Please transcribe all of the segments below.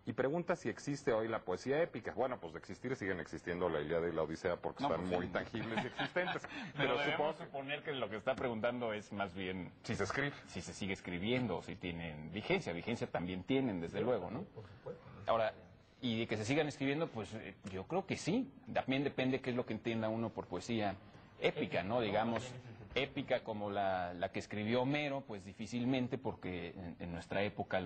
Y pregunta si existe hoy la poesía épica. Bueno, pues de existir siguen existiendo la Ilíada y la Odisea porque están muy tangibles y existentes. Pero debemos suponer que lo que está preguntando es más bien si se escribe, si se sigue escribiendo, si tienen vigencia. Vigencia también tienen, desde luego, ¿no? Por supuesto. Ahora, y de que se sigan escribiendo, pues yo creo que sí. También depende qué es lo que entienda uno por poesía épica, ¿no? Digamos, épica como la que escribió Homero, pues difícilmente, porque en nuestra época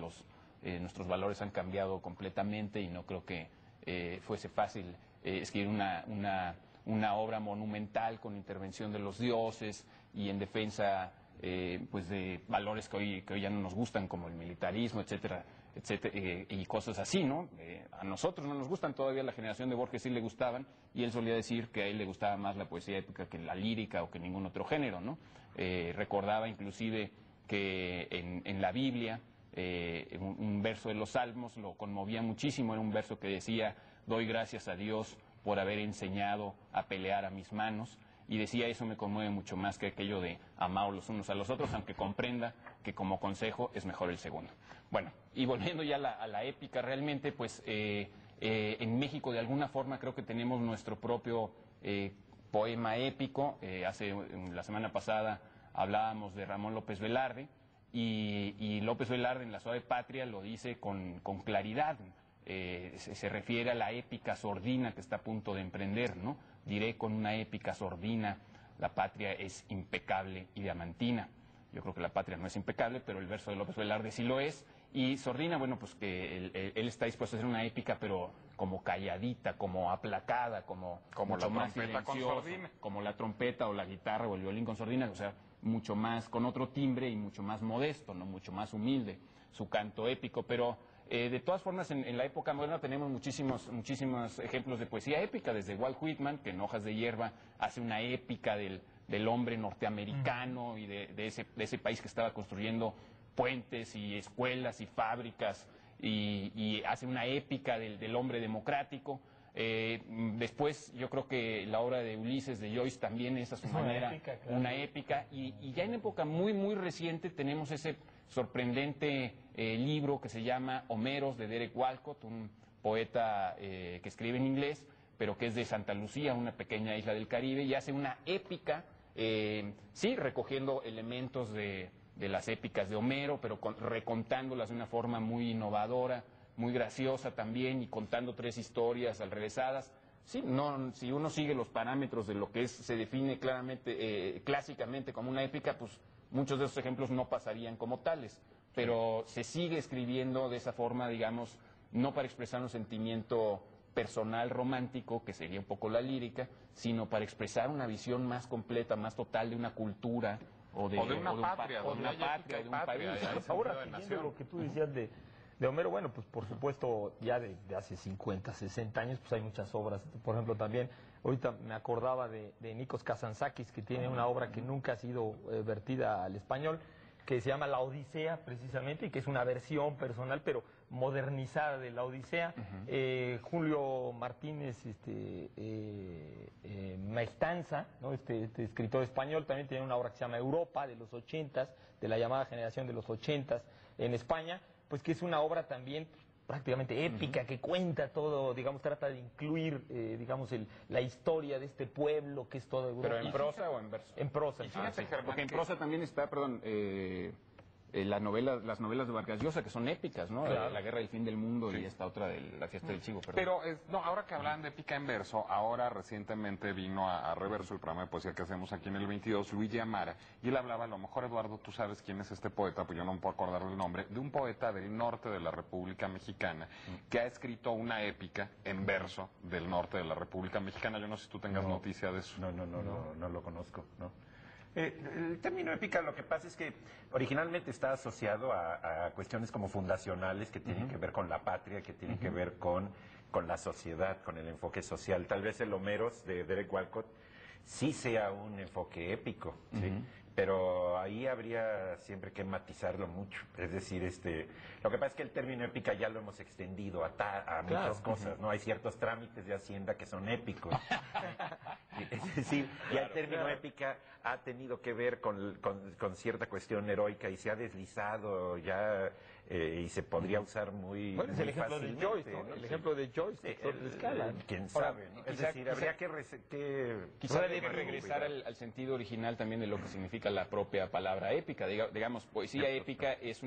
nuestros valores han cambiado completamente y no creo que fuese fácil escribir una obra monumental con intervención de los dioses y en defensa pues de valores que hoy ya no nos gustan, como el militarismo, etcétera, etcétera, y cosas así, ¿no? A nosotros no nos gustan, todavía a la generación de Borges sí le gustaban, y él solía decir que a él le gustaba más la poesía épica que la lírica o que ningún otro género, ¿no? Recordaba inclusive que en la Biblia un verso de los Salmos lo conmovía muchísimo. Era un verso que decía: doy gracias a Dios por haber enseñado a pelear a mis manos, y decía: eso me conmueve mucho más que aquello de amaos los unos a los otros, aunque comprenda que como consejo es mejor el segundo. Bueno, y volviendo ya a la épica, realmente pues en México de alguna forma creo que tenemos nuestro propio poema épico. La semana pasada hablábamos de Ramón López Velarde, y López Velarde en La Suave Patria lo dice con claridad. Se refiere a la épica sordina que está a punto de emprender, ¿no? Diré con una épica sordina: la patria es impecable y diamantina. Yo creo que la patria no es impecable, pero el verso de López Velarde sí lo es. Y sordina, bueno, pues que él está dispuesto a hacer una épica, pero como calladita, como aplacada, como mucho más silenciosa, como la trompeta o la guitarra o el violín con sordina, o sea, mucho más, con otro timbre y mucho más modesto, ¿no? Mucho más humilde su canto épico. Pero de todas formas en la época moderna tenemos muchísimos ejemplos de poesía épica, desde Walt Whitman, que en Hojas de Hierba hace una épica del hombre norteamericano y de ese país que estaba construyendo puentes y escuelas y fábricas, y hace una épica del hombre democrático. Después yo creo que la obra de Ulises de Joyce también es a su manera una épica, y ya en época muy reciente tenemos ese sorprendente libro que se llama Homeros, de Derek Walcott, un poeta que escribe en inglés pero que es de Santa Lucía, una pequeña isla del Caribe, y hace una épica, sí, recogiendo elementos de las épicas de Homero, pero recontándolas de una forma muy innovadora, muy graciosa también, y contando 3 historias alrevesadas. Sí, si uno sigue los parámetros de lo que se define claramente, clásicamente como una épica, pues muchos de esos ejemplos no pasarían como tales, pero se sigue escribiendo de esa forma, digamos, no para expresar un sentimiento personal romántico, que sería un poco la lírica, sino para expresar una visión más completa, más total de una cultura, o de una patria, de un país. Ahora, siguiendo lo que tú decías de Homero, bueno, pues por supuesto ya de hace 50, 60 años, pues hay muchas obras. Por ejemplo, también, ahorita me acordaba de Nikos Kazantzakis, que tiene una obra que nunca ha sido vertida al español, que se llama La Odisea, precisamente, y que es una versión personal, pero modernizada de La Odisea. Julio Martínez Maestanza, ¿no? Este escritor español, también tiene una obra que se llama Europa, de los 80s, de la llamada generación de los 80s en España, pues que es una obra también prácticamente épica, que cuenta todo, digamos, trata de incluir, digamos, la historia de este pueblo que es toda Europa. ¿Pero en prosa o en verso? En prosa. Sí, porque en prosa también está, las novelas de Vargas Llosa, que son épicas, ¿no? Claro. La Guerra del Fin del Mundo, y esta otra de La Fiesta del Chivo, perdón. Pero, ahora que hablan de épica en verso, ahora recientemente vino a Reverso, el programa de poesía que hacemos aquí en el 22, Luigi Amara, y él hablaba, a lo mejor Eduardo, tú sabes quién es este poeta, pues yo no me puedo acordar del nombre, de un poeta del norte de la República Mexicana, que ha escrito una épica en verso del norte de la República Mexicana. Yo no sé si tú tengas noticia de eso. No lo conozco, ¿no? El término épica, lo que pasa es que originalmente está asociado a cuestiones como fundacionales, que tienen que ver con la patria, que tienen que ver con la sociedad, con el enfoque social. Tal vez el Homeros de Derek Walcott sí sea un enfoque épico, ¿sí? Pero ahí habría siempre que matizarlo mucho. Es decir, lo que pasa es que el término épica ya lo hemos extendido a muchas cosas, ¿no? Hay ciertos trámites de Hacienda que son épicos. Es decir, ya el término épica ha tenido que ver con cierta cuestión heroica y se ha deslizado ya y se podría usar muy, Bueno, es muy el ejemplo de fácilmente, Joyce, ¿no? ¿no? El Sí. ejemplo de Joyce, de escala, ¿no? Quién Ahora, sabe, ¿no? Es quizá- decir, habría que Quizá Puede debe haber regresar al sentido original también de lo que significa la propia palabra épica. Digamos, poesía épica es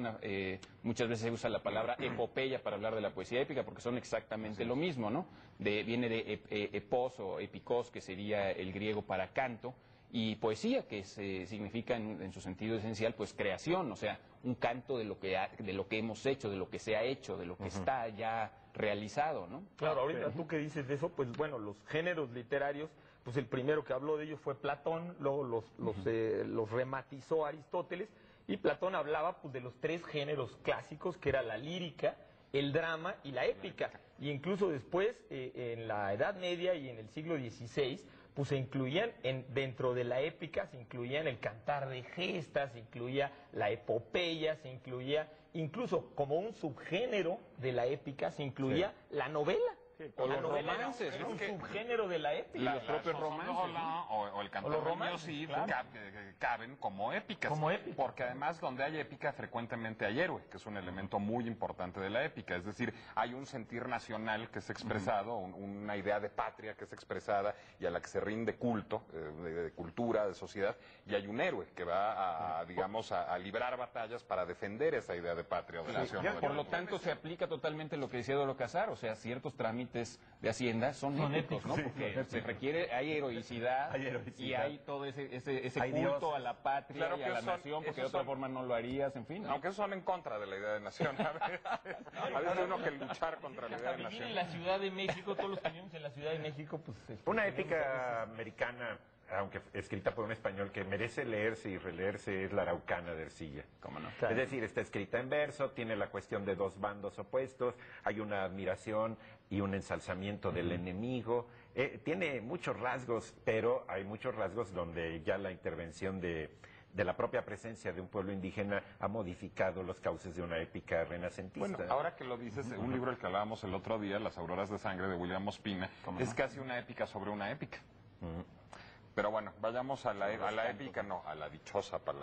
muchas veces se usa la palabra epopeya para hablar de la poesía épica porque son exactamente lo mismo, ¿no? Viene de epos o epikos, que sería el griego para canto, y poesía, que significa en su sentido esencial, pues creación, o sea, un canto de lo que hemos hecho, de lo que se ha hecho, de lo que está ya realizado, ¿no? Claro, ahorita tú que dices de eso, pues bueno, los géneros literarios, pues el primero que habló de ellos fue Platón, luego los rematizó Aristóteles, y Platón hablaba pues de los tres géneros clásicos, que era la lírica, el drama y la épica. Y incluso después, en la Edad Media y en el siglo XVI, pues se incluían, dentro de la épica, se incluían el cantar de gestas, se incluía la epopeya, se incluía, incluso como un subgénero de la épica, se incluía la novela. o la los novela romances, era ¿no? un subgénero de la épica. Y los propios romances, ¿no? o el O cantar los del romances, Cid claro. caben como épicas. Como épicas. Porque además donde hay épica frecuentemente hay héroe, que es un elemento muy importante de la épica. Es decir, hay un sentir nacional que es expresado, una idea de patria que es expresada y a la que se rinde culto, de cultura, de sociedad, y hay un héroe que va digamos, a librar batallas para defender esa idea de patria o de nación. o de Por lo cultura. tanto, se aplica totalmente lo que decía Doro Casar, o sea, ciertos trámites de Hacienda son épicos, ¿no? Porque se requiere, hay heroicidad, y hay todo ese Hay culto dioses. a la patria Claro y a que la son- nación, porque de esos otra son- forma no lo harías, en fin, ¿no? Aunque esos son en contra de la idea de nación. A veces uno que luchar contra la idea Hasta de vivir nación. en la Ciudad de México, todos los que vivimos en la Ciudad de México, pues... Una tenemos a épica americana, aunque escrita por un español, que merece leerse y releerse, es La Araucana de Ercilla. ¿Cómo no? Claro. Es decir, está escrita en verso, tiene la cuestión de dos bandos opuestos, hay una admiración y un ensalzamiento del enemigo. Tiene muchos rasgos, pero hay muchos rasgos donde ya la intervención de la propia presencia de un pueblo indígena ha modificado los cauces de una épica renacentista. Bueno, ahora que lo dices, un libro del que hablábamos el otro día, Las Auroras de Sangre, de William Ospina, es casi una épica sobre una épica. Pero bueno, vayamos a la épica, no, a la dichosa palabra.